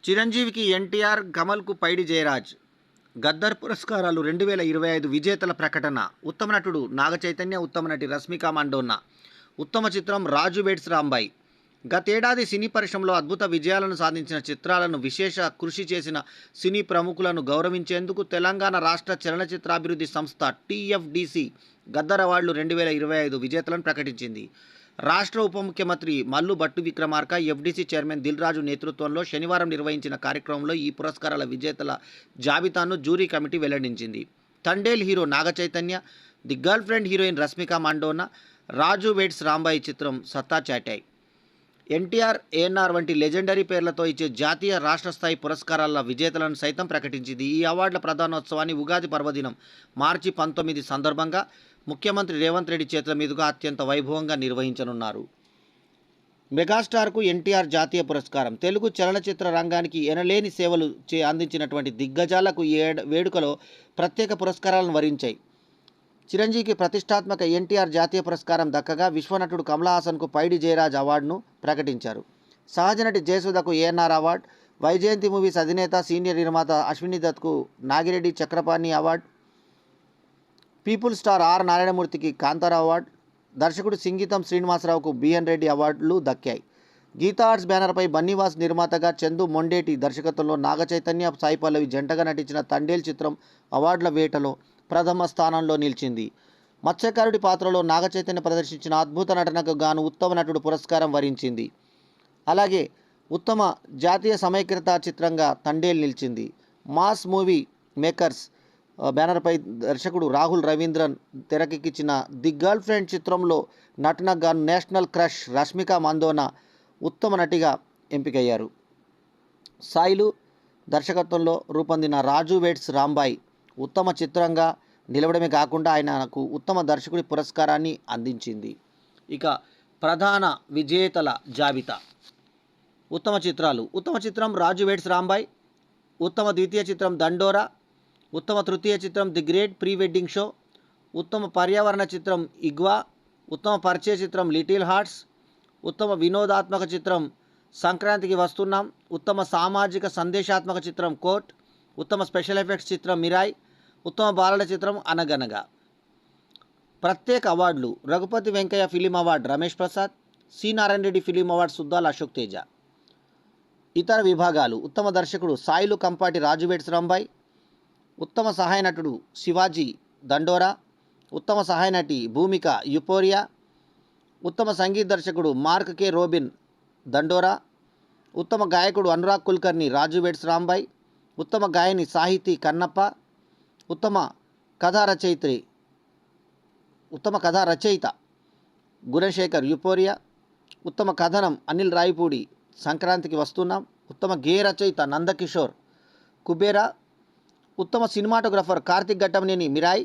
చిరంజీవికి ఎన్టీఆర్, కమల్కు పైడి జయరాజ్. గద్దర్ పురస్కారాలు 2025 విజేతల ప్రకటన. ఉత్తమ నటుడు నాగచైతన్య, ఉత్తమ నటి రష్మిక మండోన్న. ఉత్తమ చిత్రం రాజు వెడ్స్ రాంబాయ్. గతేడాది సినీ పరిశ్రమలో అద్భుత విజయాలను సాధించిన చిత్రాలను విశేష కృషి చేసిన సినీ ప్రముఖులను గౌరవించేందుకు తెలంగాణ రాష్ట్ర చలనచిత్రాభివృద్ధి సంస్థ టీఎఫ్డీసీ గద్దర్ అవార్డులు 2025 విజేతలను ప్రకటించింది. రాష్ట్ర ఉప ముఖ్యమంత్రి మల్లు భట్టు విక్రమార్క, ఎఫ్డీసీ చైర్మన్ దిల్ రాజు నేతృత్వంలో శనివారం నిర్వహించిన కార్యక్రమంలో ఈ పురస్కారాల విజేతల జాబితాను జ్యూరీ కమిటీ వెల్లడించింది. Thandel hero Naga Chaitanya, the girlfriend heroine Rashmika Mandanna, Raju weds Rambai చిత్రం సత్తా చాటాయి. ఎన్టీఆర్, ఏఎన్ఆర్ వంటి లెజెండరీ పేర్లతో ఇచ్చే జాతీయ, రాష్ట్ర స్థాయి పురస్కారాల విజేతలను సైతం ప్రకటించింది. ఈ అవార్డుల ప్రధానోత్సవాన్ని ఉగాది పర్వదినం మార్చి 19 సందర్భంగా ముఖ్యమంత్రి రేవంత్ రెడ్డి చేతుల మీదుగా అత్యంత వైభవంగా నిర్వహించనున్నారు. మెగాస్టార్కు ఎన్టీఆర్ జాతీయ పురస్కారం. తెలుగు చలనచిత్ర రంగానికి ఎనలేని సేవలు అందించినటువంటి దిగ్గజాలకు వేడుకలో ప్రత్యేక పురస్కారాలను వరించాయి. చిరంజీవికి ప్రతిష్టాత్మక ఎన్టీఆర్ జాతీయ పురస్కారం దక్కగా విశ్వనటుడు కమల్ హాసన్కు పైడి జయరాజ్ అవార్డును ప్రకటించారు. సహజ నటి జయసుధకు ఏఎన్ఆర్ అవార్డు, వైజయంతి మూవీస్ అధినేత సీనియర్ నిర్మాత అశ్విని దత్కు Nagireddy Chakrapani award, people star R నారాయణమూర్తికి కాంతారా అవార్డు, దర్శకుడు సింగీతం శ్రీనివాసరావుకు బిఎన్ రెడ్డి అవార్డులు దక్కాయి. గీతా ఆర్ట్స్ బ్యానర్పై బన్నీవాస్ నిర్మాతగా చందు మొండేటి దర్శకత్వంలో నాగచైతన్య, సాయి పల్లవి జంటగా నటించిన తండేల్ చిత్రం అవార్డుల వేటలో ప్రథమ స్థానంలో నిలిచింది. మత్స్యకారుడి పాత్రలో నాగచైతన్య ప్రదర్శించిన అద్భుత నటనకు గాను ఉత్తమ నటుడు పురస్కారం వరించింది. అలాగే ఉత్తమ జాతీయ సమైక్యత చిత్రంగా తండేల్ నిలిచింది. మాస్ మూవీ మేకర్స్ బ్యానర్పై దర్శకుడు రాహుల్ రవీంద్రన్ తెరకెక్కించిన ది గర్ల్ ఫ్రెండ్ చిత్రంలో నటనకు గాను నేషనల్ క్రష్ రష్మిక మందోన్న ఉత్తమ నటిగా ఎంపికయ్యారు. సాయిలు దర్శకత్వంలో రూపొందిన రాజు వెడ్స్ రాంబాయ్ ఉత్తమ చిత్రంగా నిలవడమే కాకుండా ఆయనకు ఉత్తమ దర్శకుడి పురస్కారాన్ని అందించింది. ఇక ప్రధాన విజేతల జాబితా. ఉత్తమ చిత్రాలు. ఉత్తమ చిత్రం రాజు వెడ్స్ రాంబాయ్, ఉత్తమ ద్వితీయ చిత్రం దండోరా, ఉత్తమ తృతీయ చిత్రం the great pre wedding show, ఉత్తమ పర్యావరణ చిత్రం ఇగ్వా, ఉత్తమ పరిచయ చిత్రం లిటిల్ హార్ట్స్, ఉత్తమ వినోదాత్మక చిత్రం సంక్రాంతికి వస్తున్నాం, ఉత్తమ సామాజిక సందేశాత్మక చిత్రం కోర్ట్, ఉత్తమ స్పెషల్ ఎఫెక్ట్స్ చిత్రం మిరాయ్, ఉత్తమ బాలల చిత్రం అనగనగా. ప్రత్యేక అవార్డులు. Raghupathi Venkaiah film award Ramesh Prasad, C Narayana Reddy film award Suddala Ashok Teja. ఇతర విభాగాలు. ఉత్తమ దర్శకుడు సాయిలు కంపాటి రాజు వెడ్స్ రాంబాయ్, ఉత్తమ సహాయ నటుడు శివాజీ దండోరా, ఉత్తమ సహాయ నటి భూమిక యుపోరియా, ఉత్తమ సంగీత దర్శకుడు మార్క్ కె రోబిన్ దండోరా, ఉత్తమ గాయకుడు అనురాగ్ కుల్కర్ని రాజు వెడ్స్ రాంబాయ్, ఉత్తమ గాయని సాహితీ కన్నప్ప, ఉత్తమ కథా రచయిత గుణశేఖర్ యుపోరియా, ఉత్తమ కథనం అనిల్ రాయపూడి సంక్రాంతికి వస్తున్నాం, ఉత్తమ గేయ రచయిత నందకిషోర్ కుబేరా, ఉత్తమ సినిమాటోగ్రఫర్ కార్తిక్ ఘట్టమనేని మిరాయ్,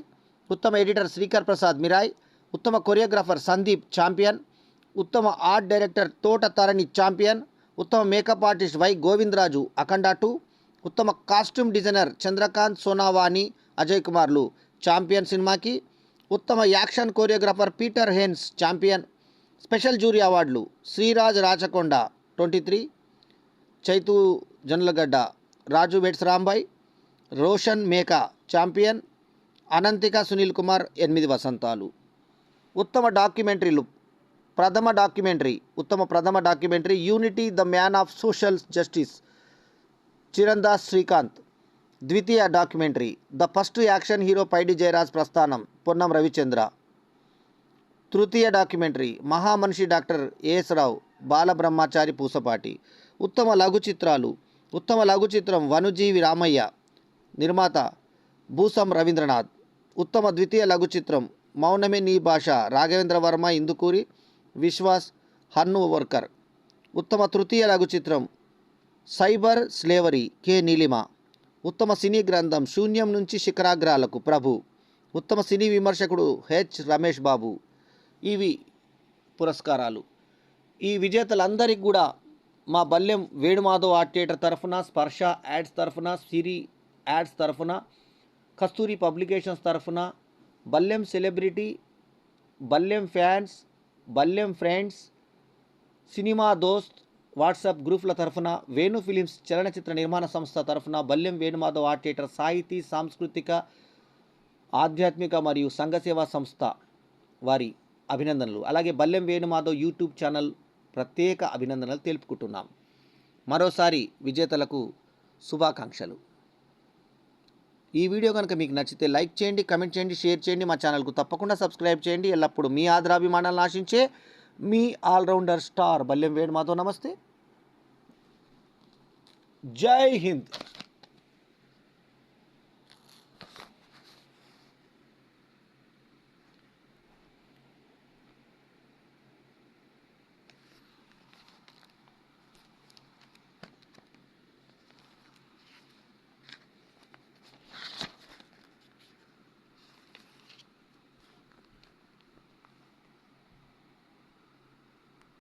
ఉత్తమ ఎడిటర్ శ్రీకర్ ప్రసాద్ మిరాయ్, ఉత్తమ కొరియోగ్రాఫర్ సందీప్ ఛాంపియన్, ఉత్తమ art director Thota Tharani Champion, ఉత్తమ makeup artist Y Govindaraju Akhanda 2, ఉత్తమ కాస్ట్యూమ్ డిజైనర్ చంద్రకాంత్ సోనావాని అజయ్ కుమార్లు ఛాంపియన్ సినిమాకి, ఉత్తమ action choreographer Peter Hein Champion. Special jury అవార్డులు. Sriraj Rachakonda 23, Chaitu Jonnalagadda Raju weds Rambai, Roshan Meka Champion, Ananthika Sunil Kumar 8 Vasanthalu. ఉత్తమ డాక్యుమెంటరీలు. ఉత్తమ ప్రథమ documentary unity the man of social justice Chirandas Srikanth. ద్వితీయ documentary the first action hero Paidi Jayaraj ప్రస్థానం పొన్నం రవిచంద్ర. తృతీయ డాక్యుమెంటరీ మహామనిషి డాక్టర్ ఏఎస్ రావు బాలబ్రహ్మచారి పూసపాటి. ఉత్తమ లఘు చిత్రాలు. ఉత్తమ లఘు చిత్రం వనుజీవి రామయ్య, నిర్మాత భూసం రవీంద్రనాథ్. ఉత్తమ ద్వితీయ లఘు చిత్రం మౌనమే నీ భాష రాఘవేంద్ర వర్మ ఇందుకూరి, విశ్వాస్ హన్ను వర్కర్. ఉత్తమ తృతీయ లఘు చిత్రం సైబర్ స్లేవరీ కె నీలిమ. ఉత్తమ సినీ గ్రంథం శూన్యం నుంచి శిఖరాగ్రాలకు ప్రభు. ఉత్తమ సినీ విమర్శకుడు హెచ్ రమేష్ బాబు. ఇవి పురస్కారాలు. ఈ విజేతలందరికీ కూడా మా బల్లెం వేణుమాధవ్ ఆర్ట్ థియేటర్ తరఫున, స్పర్శ యాడ్స్ తరఫున, సిరి యాడ్స్ తరఫున, కస్తూరి పబ్లికేషన్స్ తరఫున, బల్లెం సెలబ్రిటీ, బల్లెం ఫ్యాన్స్, బల్లెం ఫ్రెండ్స్, సినిమా దోస్త్ వాట్సాప్ గ్రూపుల తరఫున, వేణు ఫిలిమ్స్ చలనచిత్ర నిర్మాణ సంస్థ తరఫున బల్లెం వేణుమాధవ్ ఆర్ట్ థియేటర్ సాహితీ, సాంస్కృతిక, ఆధ్యాత్మిక మరియు సంఘ సేవా సంస్థ వారి అభినందనలు. అలాగే బల్లెం వేణుమాధవ్ యూట్యూబ్ ఛానల్ ప్రత్యేక అభినందనలు తెలుపుకుంటున్నాం. మరోసారి విజేతలకు శుభాకాంక్షలు. ఈ వీడియో కనుక మీకు నచ్చితే లైక్ చేయండి, కమెంట్ చేయండి, షేర్ చేయండి. మా ఛానల్కు తప్పకుండా సబ్స్క్రైబ్ చేయండి. ఎల్లప్పుడూ మీ ఆదరాభిమానాలను ఆశించే మీ ఆల్రౌండర్ స్టార్ బల్లెం వేణుమాధవ్. నమస్తే. జై హింద్.